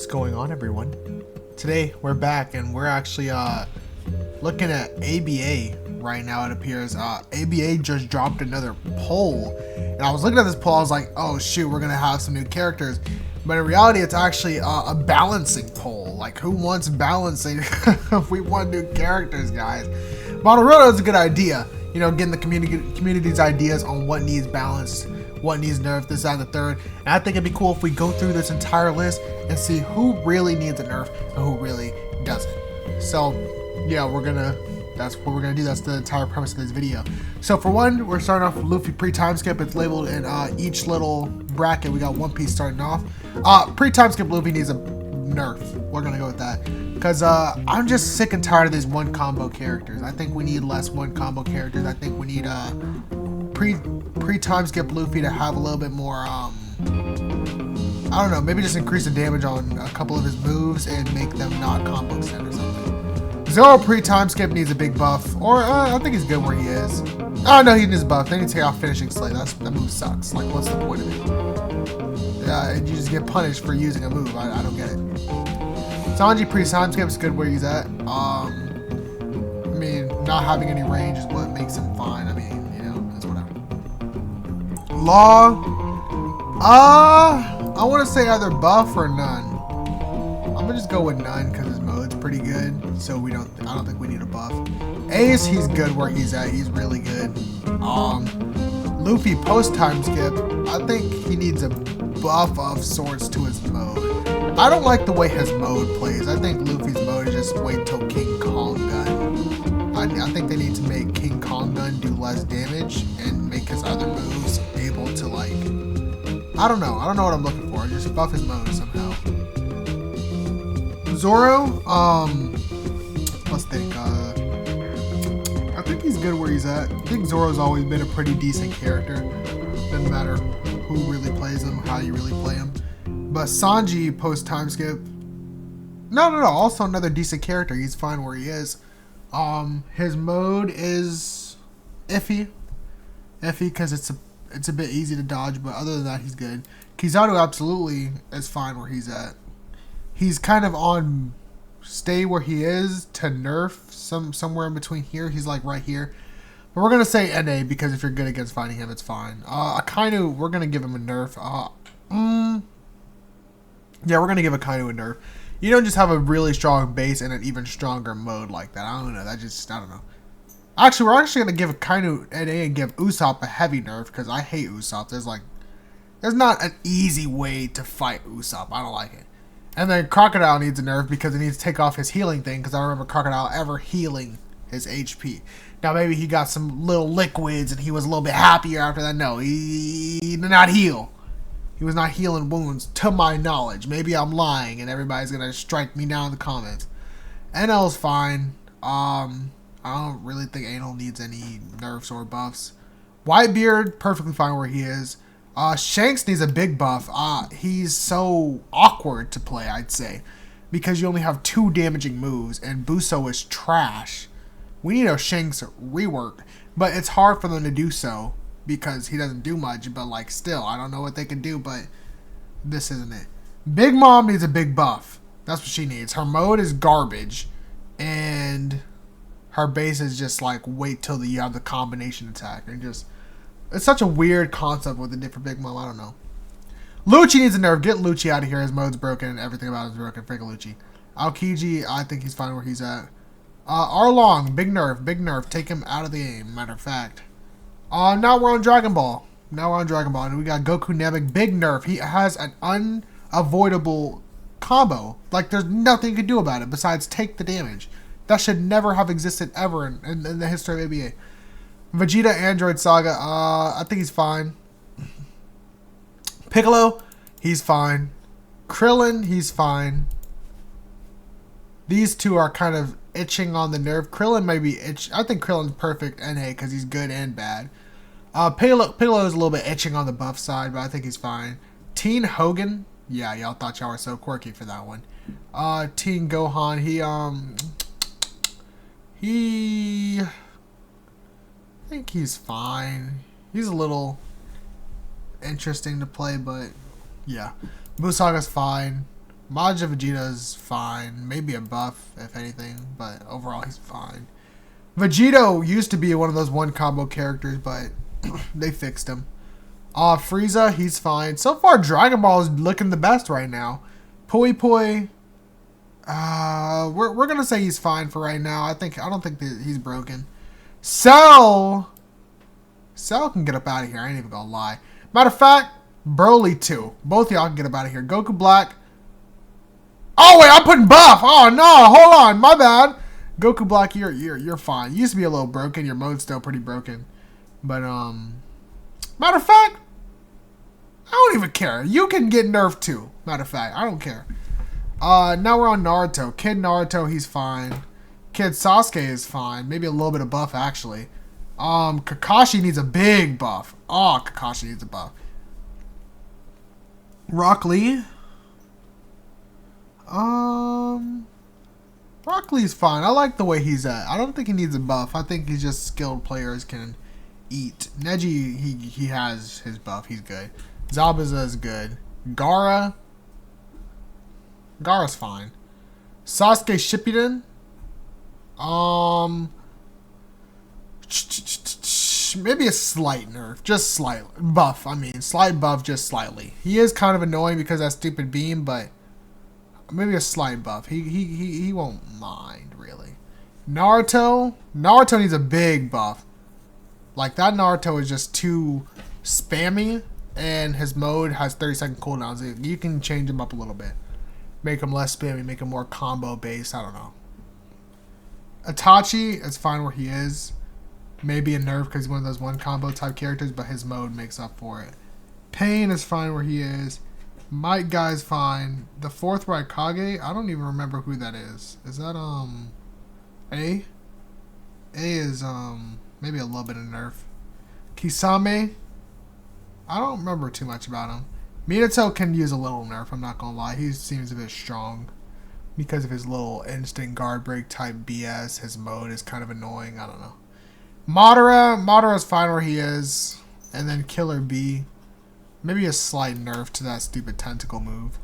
What's going on, everyone? Today we're back and we're actually looking at ABA right now. It appears ABA just dropped another poll, and I was looking at this poll. I was like, oh shoot, we're gonna have some new characters, but in reality it's actually a balancing poll. Like, who wants balancing? We want new characters, guys. But Naruto is a good idea, you know, getting the community's ideas on what needs balanced, what needs nerfed, this, that, and the third. And I think it'd be cool if we go through this entire list and see who really needs a nerf and who really doesn't. So yeah, that's what we're gonna do. That's the entire premise of this video. So for one, we're starting off with Luffy pre-time skip. It's labeled in each little bracket. We got One Piece starting off. Pre-time skip Luffy needs a nerf. We're gonna go with that because I'm just sick and tired of these one combo characters. I think we need less one combo characters. I think we need pre-time skip Luffy to have a little bit more I don't know, maybe just increase the damage on a couple of his moves and make them not combo extend or something. Zoro pre-time skip needs a big buff, or I think he's good where he is. Oh no, he needs a buff. They need to take off finishing slay. That move sucks. Like, what's the point of it? You just get punished for using a move. I don't get it. Sanji pre-time skip is good where he's at. I mean, not having any range is what makes him fine. I mean, you know, it's whatever. Law, I want to say either buff or none. I'm gonna just go with none because his mode's pretty good. So I don't think we need a buff. Ace, he's good where he's at. He's really good. Luffy post time skip, I think he needs a buff of sorts to his mode. I don't like the way his mode plays. I think Luffy's mode is just wait till King Kong Gun. I think they need to make King Kong Gun do less damage and make his other moves able to, like, I don't know what I'm looking for. Just buff his mode somehow. Zoro, let's think. I think he's good where he's at. I think Zoro's always been a pretty decent character. Doesn't matter who really plays him, how you really play him. But Sanji post time skip, no. Also another decent character. He's fine where he is. His mode is iffy because it's a bit easy to dodge, but other than that, he's good. Kizaru absolutely is fine where he's at. He's kind of on stay where he is to nerf somewhere in between here. He's like right here. But we're gonna say NA because if you're good against fighting him, it's fine. Akainu, we're gonna give him a nerf. Yeah, we're gonna give Akainu a nerf. You don't just have a really strong base and an even stronger mode like that. I don't know. I don't know. Actually, we're actually gonna give Akainu NA and give Usopp a heavy nerf because I hate Usopp. There's not an easy way to fight Usopp. I don't like it. And then Crocodile needs a nerf because it needs to take off his healing thing because I don't remember Crocodile ever healing his HP. Now maybe he got some little liquids and he was a little bit happier after that. No, he did not heal. He was not healing wounds to my knowledge. Maybe I'm lying and everybody's gonna strike me down in the comments. NL's fine. I don't really think Anal needs any nerfs or buffs. Whitebeard, perfectly fine where he is. Shanks needs a big buff. He's so awkward to play, I'd say, because you only have 2 damaging moves, and Buso is trash. We need a Shanks rework, but it's hard for them to do so because he doesn't do much, but, like, still, I don't know what they can do, but this isn't it. Big Mom needs a big buff. That's what she needs. Her mode is garbage, and her base is just like wait till you have the combination attack, and just it's such a weird concept with a different Big Mom. I don't know. Lucci needs a nerf. Get Lucci out of here. His mode's broken and everything about him is broken. Freaking Lucci. Aokiji, I think he's fine where he's at. Arlong, big nerf. Take him out of the game. Matter of fact. Now we're on Dragon Ball. And we got Goku Namek, big nerf. He has an unavoidable combo. Like, there's nothing you can do about it besides take the damage. That should never have existed ever in the history of ABA. Vegeta Android Saga, I think he's fine. Piccolo, he's fine. Krillin, he's fine. These two are kind of itching on the nerve. Krillin may be I think Krillin's perfect NA because he's good and bad. Piccolo is a little bit itching on the buff side, but I think he's fine. Teen Hogan, yeah, y'all thought y'all were so quirky for that one. Teen Gohan, I think he's fine. He's a little interesting to play, but yeah. Musaga's fine. Majin Vegeta's fine. Maybe a buff, if anything, but overall he's fine. Vegito used to be one of those one combo characters, but they fixed him. Frieza, he's fine. So far, Dragon Ball is looking the best right now. Pui Pui, we're gonna say he's fine for right now. I don't think that he's broken. Cell can get up out of here. I ain't even gonna lie. Matter of fact, Broly too. Both of y'all can get up out of here. Goku Black. Oh wait, I'm putting buff. Oh no, hold on, my bad. Goku Black, you're fine. You used to be a little broken. Your mode's still pretty broken, but matter of fact, I don't even care. You can get nerfed too. Matter of fact, I don't care. Now we're on Naruto. Kid Naruto, he's fine. Kid Sasuke is fine. Maybe a little bit of buff actually. Kakashi needs a big buff. Oh, Kakashi needs a buff. Rock Lee. Rock Lee's fine. I like the way he's at. I don't think he needs a buff. I think he's just skilled players can eat. Neji, he has his buff. He's good. Zabuza is good. Gaara's fine. Sasuke Shippuden. Maybe a slight nerf. Just slight buff. I mean, slight buff just slightly. He is kind of annoying because of that stupid beam, but maybe a slight buff. He won't mind, really. Naruto needs a big buff. Like, that Naruto is just too spammy, and his mode has 30-second cooldowns. You can change him up a little bit. Make him less spammy, make him more combo-based. I don't know. Itachi is fine where he is. Maybe a nerf because he's one of those one combo type characters, but his mode makes up for it. Pain is fine where he is. Might Guy's fine. The fourth Raikage, I don't even remember who that is. Is that A? A is maybe a little bit of nerf. Kisame, I don't remember too much about him. Minato can use a little nerf, I'm not gonna lie. He seems a bit strong because of his little instant guard break type BS. His mode is kind of annoying. I don't know. Madara's fine where he is. And then Killer B, maybe a slight nerf to that stupid tentacle move.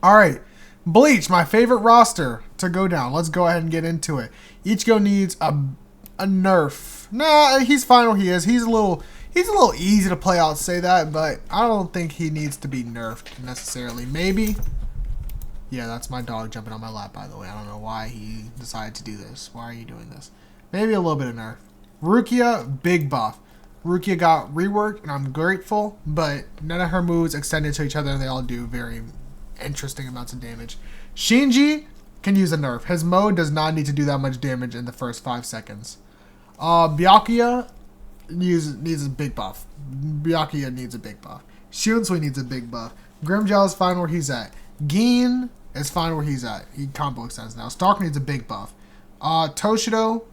Alright, Bleach, my favorite roster to go down. Let's go ahead and get into it. Ichigo needs a nerf. Nah, he's fine where he is. He's a little easy to play, I'll say that, but I don't think he needs to be nerfed necessarily. Maybe. Yeah, that's my dog jumping on my lap, by the way. I don't know why he decided to do this. Why are you doing this? Maybe a little bit of nerf. Rukia, big buff. Rukia got reworked, and I'm grateful, but none of her moves extended to each other, and they all do very interesting amounts of damage. Shinji can use a nerf. His mode does not need to do that much damage in the first 5 seconds. Byakuya needs a big buff. Byakuya needs a big buff. Shunsui needs a big buff. Grimmjow is fine where he's at. Gin is fine where he's at. He combo extends now. Stark needs a big buff. Toshido,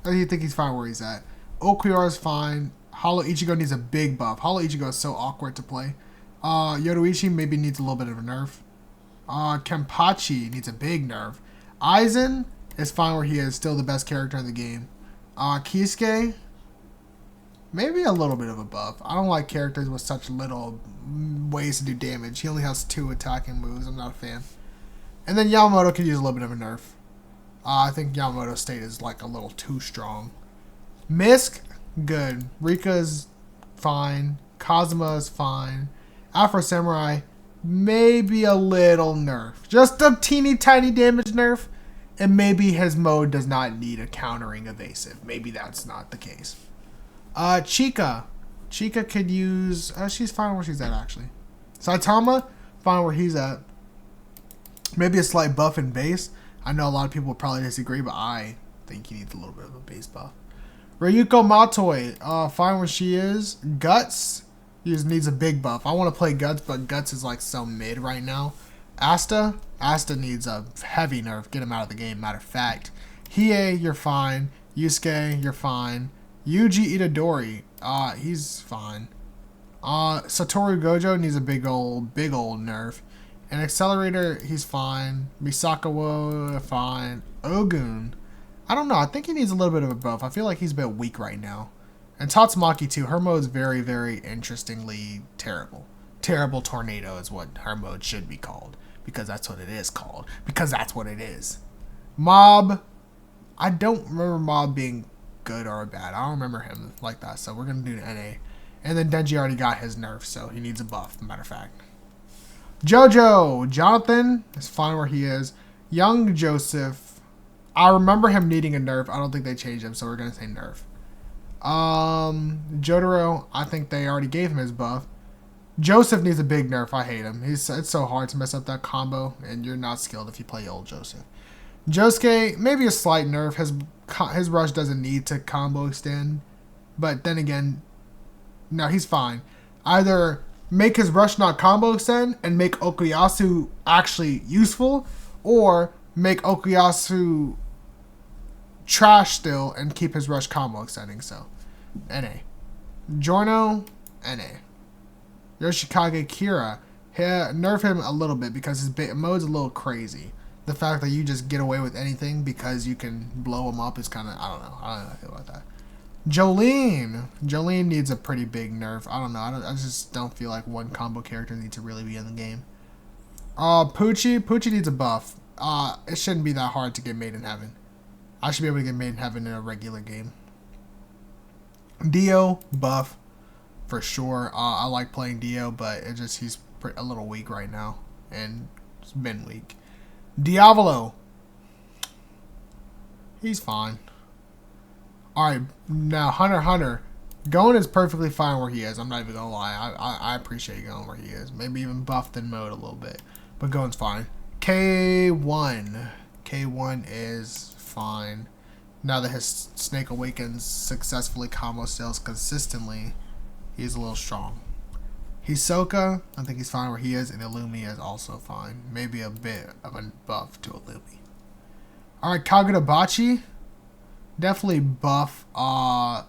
I think he's fine where he's at. Okuyaru is fine. Hollow Ichigo needs a big buff. Hollow Ichigo is so awkward to play. Yoruichi maybe needs a little bit of a nerf. Kenpachi needs a big nerf. Aizen is fine where he is. Still the best character in the game. Kisuke, maybe a little bit of a buff. I don't like characters with such little ways to do damage. He only has 2 attacking moves. I'm not a fan. And then Yamamoto could use a little bit of a nerf. I think Yamamoto's state is like a little too strong. Misc, good. Rika's fine. Kazuma's fine. Afro Samurai, maybe a little nerf. Just a teeny tiny damage nerf. And maybe his mode does not need a countering evasive. Maybe that's not the case. Chica could use... she's fine where she's at, actually. Saitama, fine where he's at. Maybe a slight buff in base. I know a lot of people will probably disagree, but I think he needs a little bit of a base buff. Ryuko Matoi, fine where she is. Guts needs a big buff. I want to play Guts, but Guts is like so mid right now. Asta needs a heavy nerf. Get him out of the game, matter of fact. Hiei, you're fine. Yusuke, you're fine. Yuji Itadori, he's fine. Satoru Gojo needs a big old nerf. And Accelerator, he's fine. Misakawa, fine. Ogun, I don't know. I think he needs a little bit of a buff. I feel like he's a bit weak right now. And Tatsumaki, too. Her mode's very, very interestingly terrible. Terrible Tornado is what her mode should be called. Because that's what it is called. Because that's what it is. Mob. I don't remember Mob being good or bad. I don't remember him like that. So we're going to do NA. And then Denji already got his nerf. So he needs a buff, matter of fact. JoJo. Jonathan is fine where he is. Young Joseph. I remember him needing a nerf. I don't think they changed him. So we're going to say nerf. Jotaro. I think they already gave him his buff. Joseph needs a big nerf. I hate him. It's so hard to mess up that combo, and you're not skilled if you play old Joseph. Josuke, maybe a slight nerf. His rush doesn't need to combo extend, but then again, no, he's fine. Either make his rush not combo extend and make Okuyasu actually useful, or make Okuyasu trash still and keep his rush combo extending. So, NA. Giorno, NA. Yoshikage Kira, nerf him a little bit because his mode's a little crazy. The fact that you just get away with anything because you can blow him up is kind of, I don't know how I feel about that. Jolene needs a pretty big nerf. I don't know. I just don't feel like one combo character needs to really be in the game. Poochie needs a buff. It shouldn't be that hard to get Made in Heaven. I should be able to get Made in Heaven in a regular game. Dio, buff. For sure. I like playing Dio, but he's a little weak right now. And it's been weak. Diavolo. He's fine. Alright, now Hunter. Gon is perfectly fine where he is. I'm not even gonna lie. I appreciate Gon where he is. Maybe even buffed in mode a little bit. But Gon's fine. K1. K1 is fine. Now that his Snake Awakens successfully combo sales consistently, he's a little strong. Hisoka, I think he's fine where he is, and Illumi is also fine. Maybe a bit of a buff to Illumi. Alright, Kagurabachi. Definitely buff. I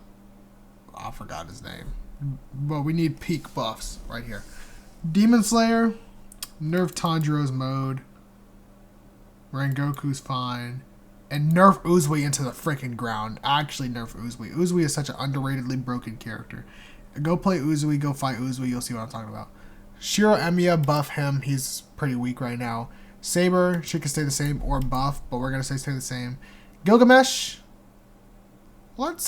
forgot his name. But we need peak buffs right here. Demon Slayer. Nerf Tanjiro's mode. Rengoku's fine. And nerf Uzui into the freaking ground. Actually nerf Uzui. Uzui is such an underratedly broken character. Go play Uzui, go fight Uzui, you'll see what I'm talking about. Shiro Emiya, buff him. He's pretty weak right now. Saber, she can stay the same or buff, but we're gonna stay the same. Gilgamesh. Let's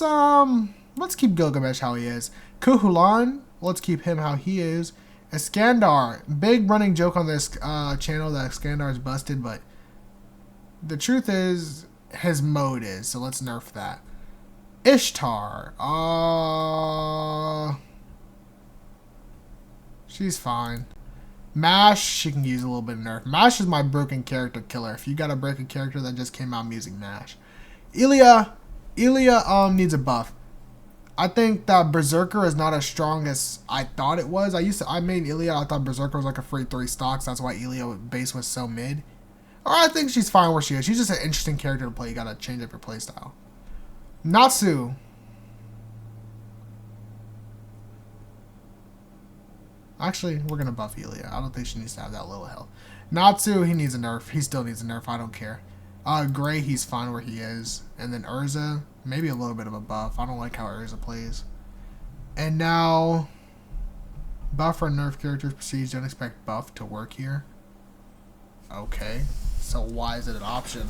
keep Gilgamesh how he is. Kuhulan, let's keep him how he is. Iskandar, big running joke on this channel that Iskandar is busted, but the truth is his mode is, so let's nerf that. Ishtar, she's fine. Mash, she can use a little bit of nerf. Mash is my broken character killer. If you got a broken character that just came out, I'm using Mash. Ilya needs a buff. I think that Berserker is not as strong as I thought it was. I made Ilya, I thought Berserker was like a free 3 stocks. That's why Ilya base was so mid. Or I think she's fine where she is. She's just an interesting character to play. You gotta change up your playstyle. Natsu. Actually, we're gonna buff Ilya. I don't think she needs to have that little health. Natsu, he needs a nerf. He still needs a nerf. I don't care. Gray, he's fine where he is. And then Urza, maybe a little bit of a buff. I don't like how Urza plays. And now, buff or nerf characters proceeds. Don't expect buff to work here. Okay. So why is it an option?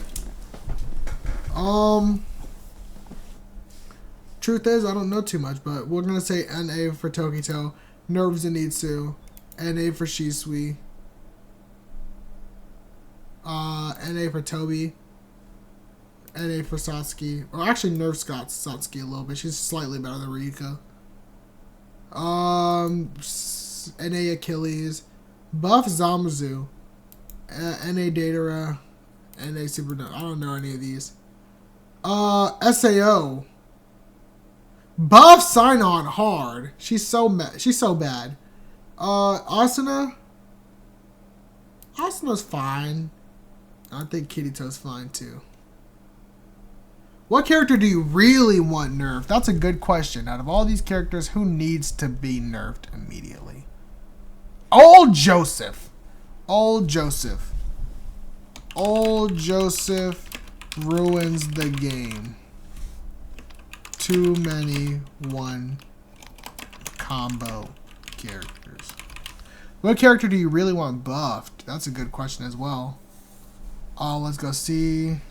Truth is, I don't know too much, but we're gonna say NA for Tokito, nerf Zenitsu, NA for Shisui, NA for Toby, NA for Satsuki, or actually nerf Satsuki a little bit. She's slightly better than Rika. NA Achilles, buff Zamazu, NA Datara, NA Super. I don't know any of these. SAO. Buff Sign-On hard. She's so bad. Asuna. Asuna's fine. I think Kirito's fine too. What character do you really want nerfed? That's a good question. Out of all these characters, who needs to be nerfed immediately? Old Joseph. Old Joseph. Old Joseph ruins the game. Too many one combo characters. What character do you really want buffed? That's a good question as well. Let's go see.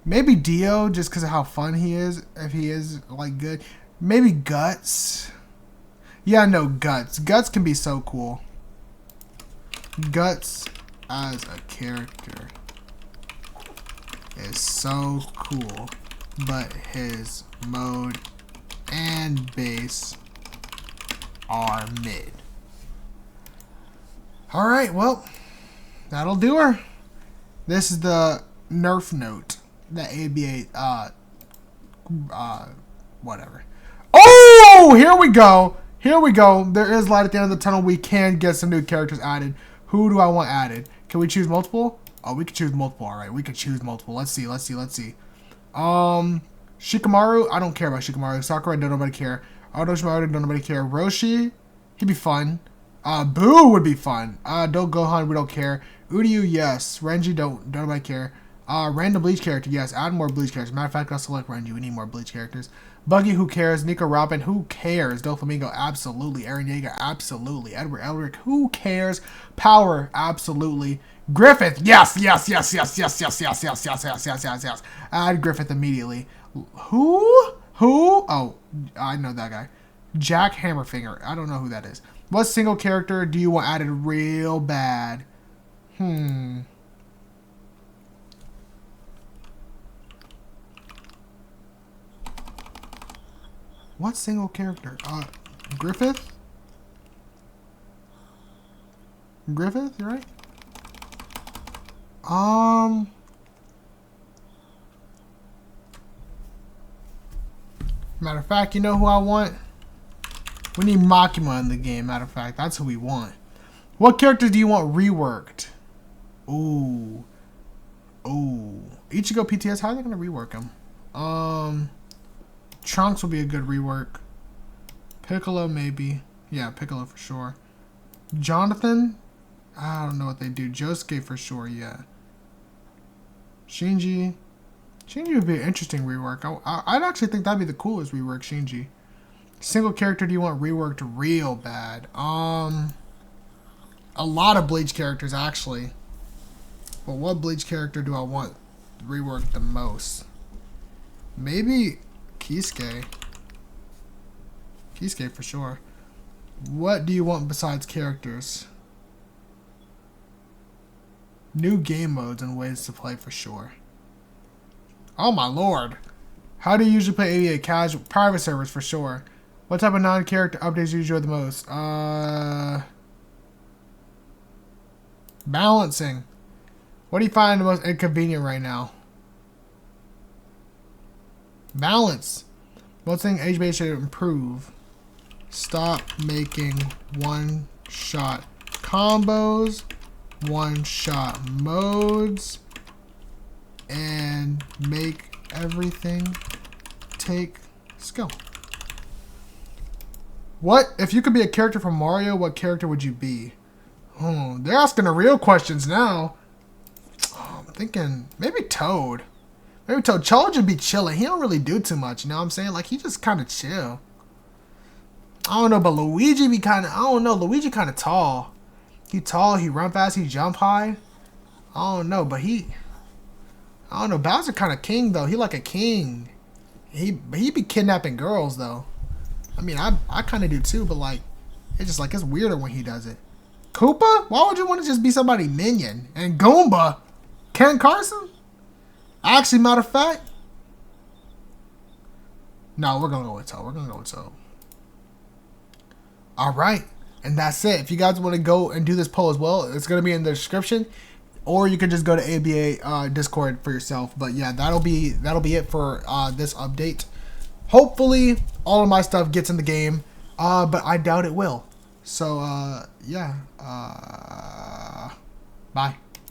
Maybe Dio, just because of how fun he is. If he is, like, good. Maybe Guts. Yeah, no, Guts. Guts can be so cool. Guts as a character is so cool. But his mode and base are mid. Alright, well, that'll do her. This is the Nerf note. The ABA, whatever. Oh, here we go. Here we go. There is light at the end of the tunnel. We can get some new characters added. Who do I want added? Can we choose multiple? Oh, we can choose multiple. Alright, we can choose multiple. Let's see. Shikamaru, I don't care about Shikamaru. Sakura, don't nobody care. Orochimaru, don't nobody care. Roshi, he'd be fun. Boo would be fun. Don't Gohan, we don't care. Uryu, yes. Renji, don't nobody care. Random Bleach character, yes. Add more Bleach characters. Matter of fact, I'll select Renji. We need more Bleach characters. Buggy, who cares? Nico Robin, who cares? Doflamingo, absolutely. Eren Yeager, absolutely. Edward Elric, who cares? Power, absolutely. Griffith, yes. Add Griffith immediately. Who? Oh, I know that guy. Jack Hammerfinger. I don't know who that is. What single character do you want added real bad? What single character? Griffith? Griffith, you right? Matter of fact, you know who I want? We need Makima in the game, matter of fact. That's who we want. What character do you want reworked? Ooh. Ichigo PTS, how are they going to rework him? Trunks will be a good rework. Piccolo, maybe. Yeah, Piccolo for sure. Jonathan? I don't know what they do. Josuke for sure, yeah. Shinji. Shinji would be an interesting rework. I'd actually think that'd be the coolest rework, Shinji. Single character do you want reworked real bad? A lot of Bleach characters, actually. But what Bleach character do I want reworked the most? Maybe Kisuke. Kisuke for sure. What do you want besides characters? New game modes and ways to play for sure. Oh my lord. How do you usually play ABA? Casual, private servers for sure. What type of non-character updates do you enjoy the most? Balancing. What do you find the most inconvenient right now? Balance. What thing HxH should improve? Stop making one-shot combos, one-shot modes, and make everything take skill. What if you could be a character from Mario? What character would you be? Oh, they're asking the real questions now. Oh, I'm thinking maybe Toad. Maybe Toad. Toad should be chilling. He don't really do too much. You know what I'm saying? Like he just kind of chill. I don't know, but Luigi be kind of. I don't know. Luigi kind of tall. He tall. He run fast. He jump high. I don't know, but he. I don't know. Bowser kind of king though. He like a king. He be kidnapping girls though. I mean, I kind of do too, but like, it's just like, it's weirder when he does it. Koopa? Why would you want to just be somebody minion? And Goomba? Ken Carson? Actually, matter of fact, no, we're going to go with Toad. We're going to go with Toad. All right. And that's it. If you guys want to go and do this poll as well, it's going to be in the description. Or you can just go to ABA Discord for yourself. But yeah, that'll be it for this update. Hopefully, all of my stuff gets in the game, but I doubt it will. So, yeah. Bye.